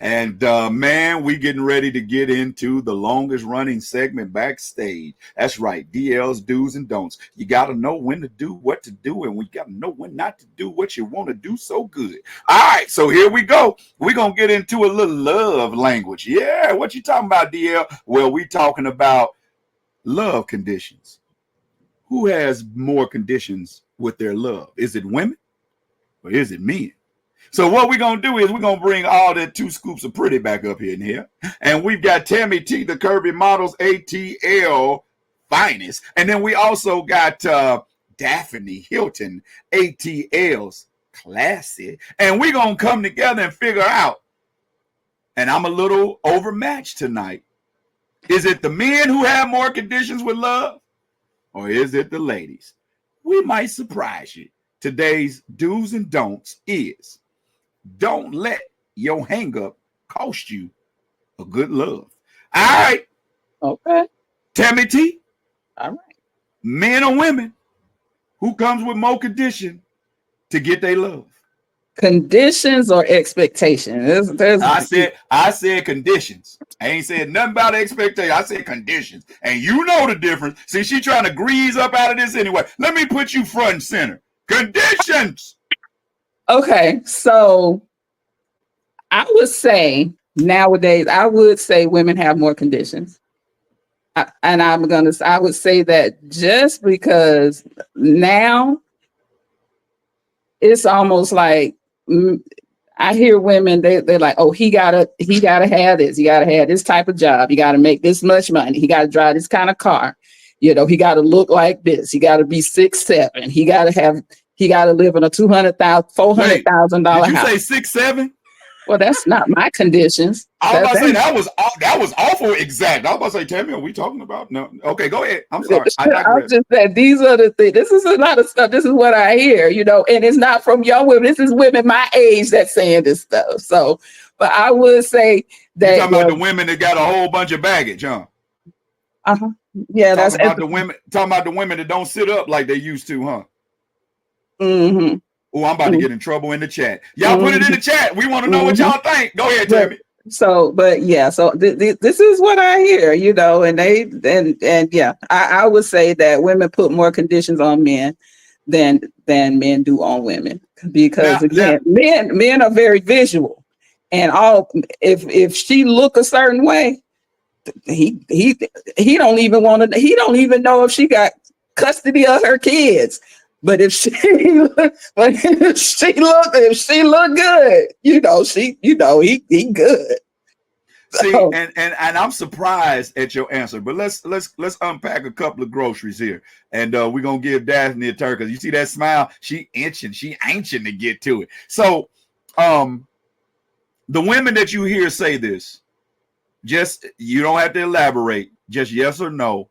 And man, we getting ready to get into the longest running segment backstage. That's right, DL's do's and don'ts. You got to know when to do what to do, and we got to know when not to do what you want to do so good. All right, so here we go. We're going to get into a little love language. Yeah, what you talking about, DL? Well, we talking about love conditions. Who has more conditions with their love? Is it women or is it men? So what we're going to do is we're going to bring all the 2 scoops of pretty back up in here. And we've got Tammy T, the Kirby Models ATL finest. And then we also got Daphne Hilton, ATL's classy. And we're going to come together and figure out, and I'm a little overmatched tonight, is it the men who have more conditions with love or is it the ladies? We might surprise you. Today's do's and don'ts is don't let your hang up cost you a good love. All right. Okay. Tammy T. All right. Men or women, who comes with more condition to get their love? Conditions or expectations? I said conditions. I ain't said nothing about expectation. I said conditions. And you know the difference. See, she trying to grease up out of this anyway. Let me put you front and center. Conditions. Okay, so I would say nowadays, I would say women have more conditions. I would say that just because now it's almost like I hear women, they're like, oh, he gotta have this, he gotta have this type of job, he gotta make this much money, he gotta drive this kind of car, he gotta look like this, he gotta be 6'7", he gotta live in a $200,000, $400,000 house. Did you say 6'7"? Well, that's not my conditions. I was about to say that was awful exact. I was about to say, Tammy, are we talking about? No. Okay, go ahead. I'm sorry. I just said these are the things. This is a lot of stuff. This is what I hear, and it's not from young women. This is women my age that's saying this stuff. So, but I would say that you're talking about the women that got a whole bunch of baggage, huh? Uh-huh. Yeah, talking about the women that don't sit up like they used to, huh? Mm-hmm. Oh, I'm about to get in trouble in the chat. Y'all put it in the chat. We want to know what y'all think. Go ahead, Tammy. So this is what I hear, and yeah, I would say that women put more conditions on men than men do on women, because men are very visual, and if she look a certain way, he don't even know if she got custody of her kids. But if she look good, he good. See, and I'm surprised at your answer, but let's unpack a couple of groceries here, and we're gonna give Daphne a turn, because you see that smile, she anxious to get to it. So, the women that you hear say this, just, you don't have to elaborate, just yes or no.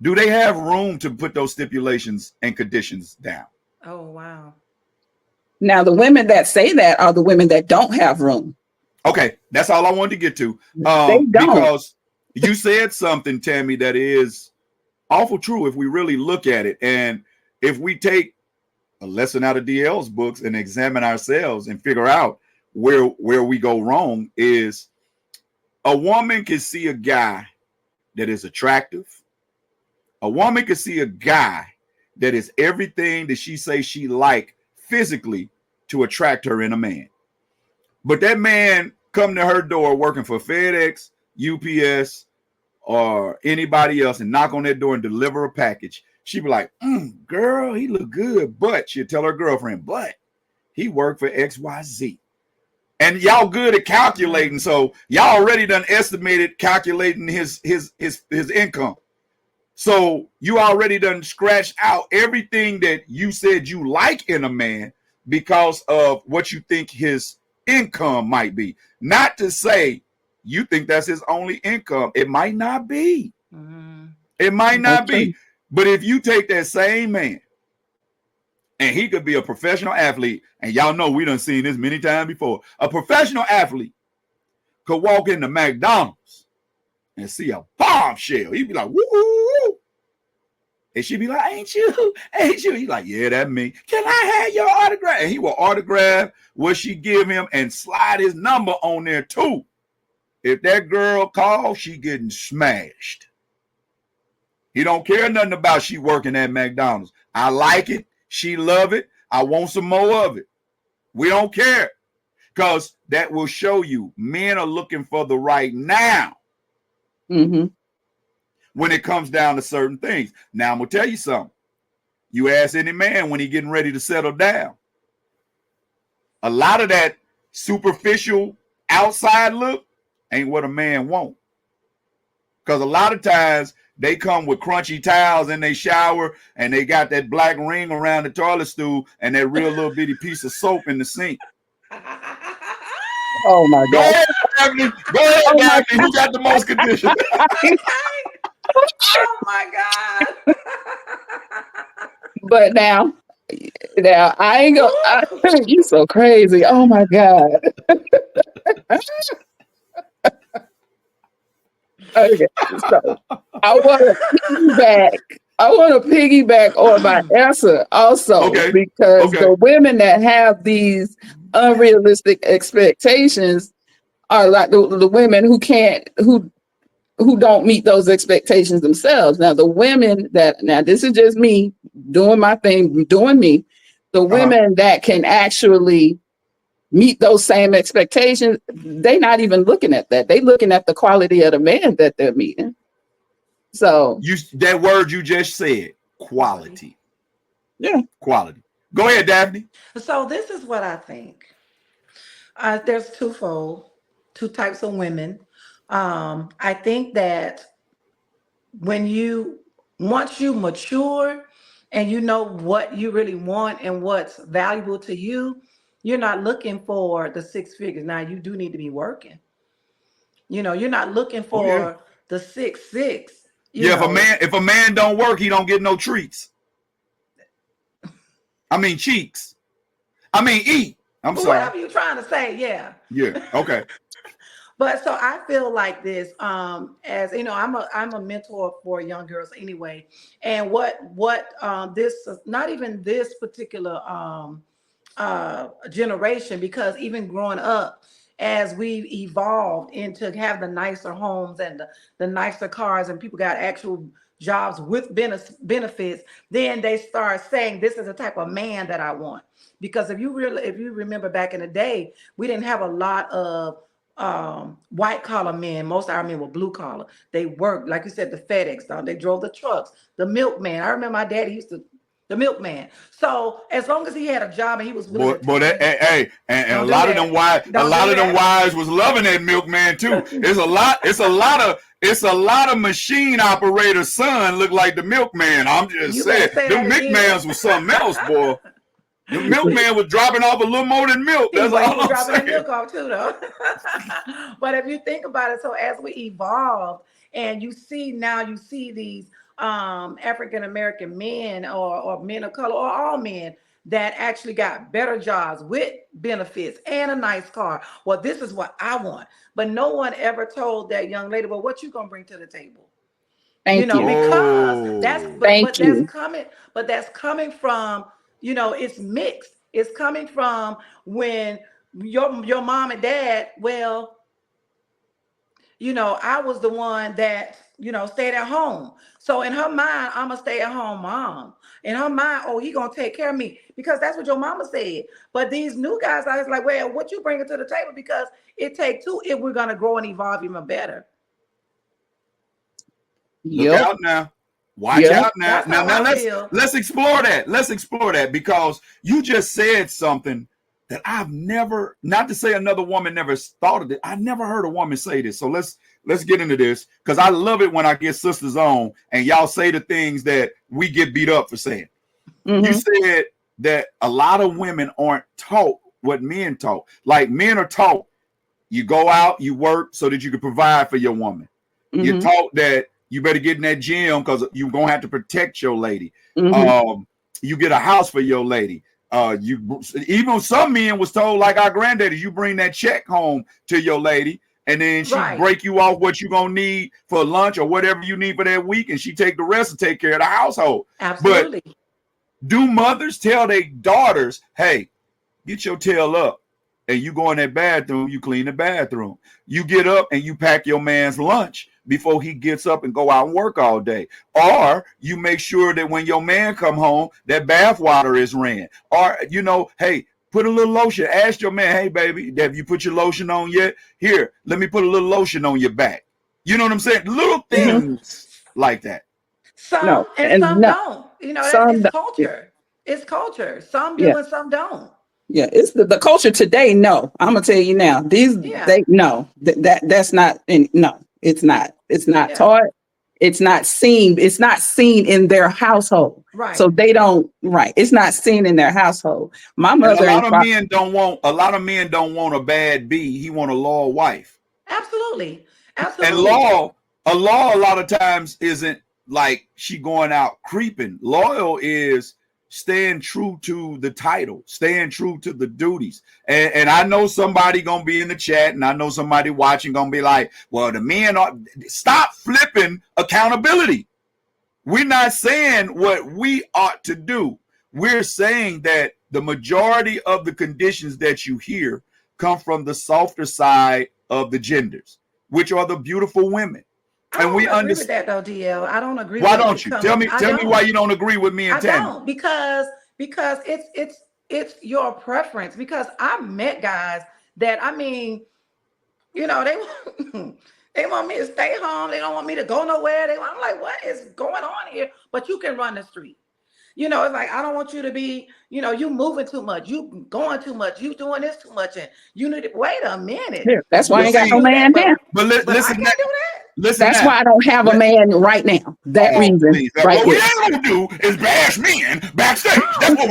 Do they have room to put those stipulations and conditions down? Oh, wow. Now, the women that say that are the women that don't have room. Okay, that's all I wanted to get to. They don't. Because you said something, Tammy, that is awful true if we really look at it. And if we take a lesson out of DL's books and examine ourselves and figure out where we go wrong, is a woman can see a guy that is attractive. A woman can see a guy that is everything that she says she like physically to attract her in a man. But that man come to her door working for FedEx, UPS, or anybody else and knock on that door and deliver a package. She'd be like, girl, he look good. But she'll tell her girlfriend, but he worked for XYZ. And y'all good at calculating. So y'all already done estimated calculating his income. So you already done scratched out everything that you said you like in a man because of what you think his income might be. Not to say you think that's his only income. It might not be. Mm-hmm. It might not be. But if you take that same man, and he could be a professional athlete, and y'all know we done seen this many times before. A professional athlete could walk into McDonald's and see a bombshell. He'd be like, woo! And she'd be like, ain't you? Ain't you? He's like, yeah, that me. Can I have your autograph? And he will autograph what she give him and slide his number on there too. If that girl calls, she getting smashed. He don't care nothing about she working at McDonald's. I like it. She love it. I want some more of it. We don't care. Because that will show you men are looking for the right now. Mm-hmm. When it comes down to certain things. Now, I'm going to tell you something. You ask any man when he getting ready to settle down. A lot of that superficial outside look ain't what a man want. Because a lot of times they come with crunchy towels in their shower and they got that black ring around the toilet stool and that real little bitty piece of soap in the sink. Oh my Go God. ahead, Daphney. Go ahead, Oh my Daphney. Who got the most conditions? Oh my God. But now I ain't gonna. You so crazy. Oh my God. Okay, so I want to piggyback on my answer also, Okay. because Okay. the women that have these unrealistic expectations are like the women who don't meet those expectations themselves. Now the women now this is just me doing my thing, doing me. The women that can actually meet those same expectations, they're not even looking at that. They looking at the quality of the man that they're meeting. So that word you just said, quality. Yeah. Quality. Go ahead, Daphney. So this is what I think. There's two types of women. I think that once you mature and you know what you really want and what's valuable to you, you're not looking for the six figures. Now you do need to be working. You're not looking for the 6'6". If a man don't work, he don't get no treats. I mean cheeks. I mean eat. I'm sorry. Whatever you're trying to say, yeah. Yeah. Okay. But so I feel like this, as you know, I'm a mentor for young girls anyway. And what this, not even this particular generation, because even growing up, as we've evolved into have the nicer homes and the nicer cars, and people got actual jobs with benefits, then they start saying this is the type of man that I want. Because if you remember back in the day, we didn't have a lot of white collar men. Most of our men were blue collar. They worked, like you said, the FedEx, they drove the trucks, the milkman. I remember my daddy used to, the milkman. So as long as he had a job and he was willing and a lot of them wives was loving that milkman too. It's a lot of machine operator son look like the milkman. I'm just saying, the milkmans was something else, boy. The milkman was dropping off a little more than milk. That's all I'm dropping saying. the milk off too, though. But if you think about it, so as we evolve, and you see these African American men or men of color or all men that actually got better jobs with benefits and a nice car. Well, this is what I want. But no one ever told that young lady, well, what you gonna bring to the table? Thank you. Because that's coming from, it's mixed. It's coming from when your mom and dad, well, I was the one that, stayed at home. So in her mind, I'm a stay-at-home mom. In her mind, oh, he gonna take care of me because that's what your mama said. But these new guys, I was like, well, what you bringing to the table? Because it takes two if we're gonna grow and evolve even better. Look out now. Watch out now. Now let's explore that. Let's explore that, because you just said something that I've never, not to say another woman never thought of it. I never heard a woman say this. So let's get into this, because I love it when I get sisters on and y'all say the things that we get beat up for saying. Mm-hmm. You said that a lot of women aren't taught what men taught. Like men are taught, you go out, you work so that you can provide for your woman. Mm-hmm. You're taught that you better get in that gym because you're going to have to protect your lady. Mm-hmm. You get a house for your lady. Even some men was told, like our granddaddies, you bring that check home to your lady and then she Right. break you off what you're gonna need for lunch or whatever you need for that week, and she take the rest and take care of the household. Absolutely. But do mothers tell their daughters, hey, get your tail up and you go in that bathroom, you clean the bathroom. You get up and you pack your man's lunch before he gets up and go out and work all day. Or you make sure that when your man come home, that bath water is ran. Or, you know, hey, put a little lotion. Ask your man, hey, baby, have you put your lotion on yet? Here, let me put a little lotion on your back. You know what I'm saying? Little things like that. Some No, and and some no, don't. You know, some it's don't. culture. It's culture. Some do Yeah. and some don't. Yeah, it's the culture today. No, I'm gonna tell you now. Yeah. That's not. No, it's not. It's not Yeah. taught. It's not seen. It's not seen in their household. Right. So they don't. Right. It's not seen in their household. My And mother a lot and of men don't want a bad B. He want a loyal wife. Absolutely. And Absolutely. a lot of times isn't like she going out creeping. Loyal is staying true to the title, staying true to the duties. And I know somebody gonna be in the chat, and I know somebody watching gonna be like, well, the men are, stop flipping accountability. We're not saying what we ought to do. We're saying that the majority of the conditions that you hear come from the softer side of the genders, which are the beautiful women. I And don't we agree with understand. that though, DL. I don't agree Why with don't it you? coming. I Tell me don't. why you don't agree with me and I Tammy. don't because it's your preference. Because I've met guys that, I mean, you know, they want me to stay home. They don't want me to go nowhere. I'm like, what is going on here? But you can run the street. You know, it's like, I don't want you to be, you know, you moving too much, you going too much, you doing this too much, and you need to wait a minute. Yeah, that's why I But ain't got see, no Do man that, now. but but I listen, can't do that. listen That's now. why I don't have a man right now. That Oh, reason please. right What we there. ain't gonna do is bash men backstage. That's what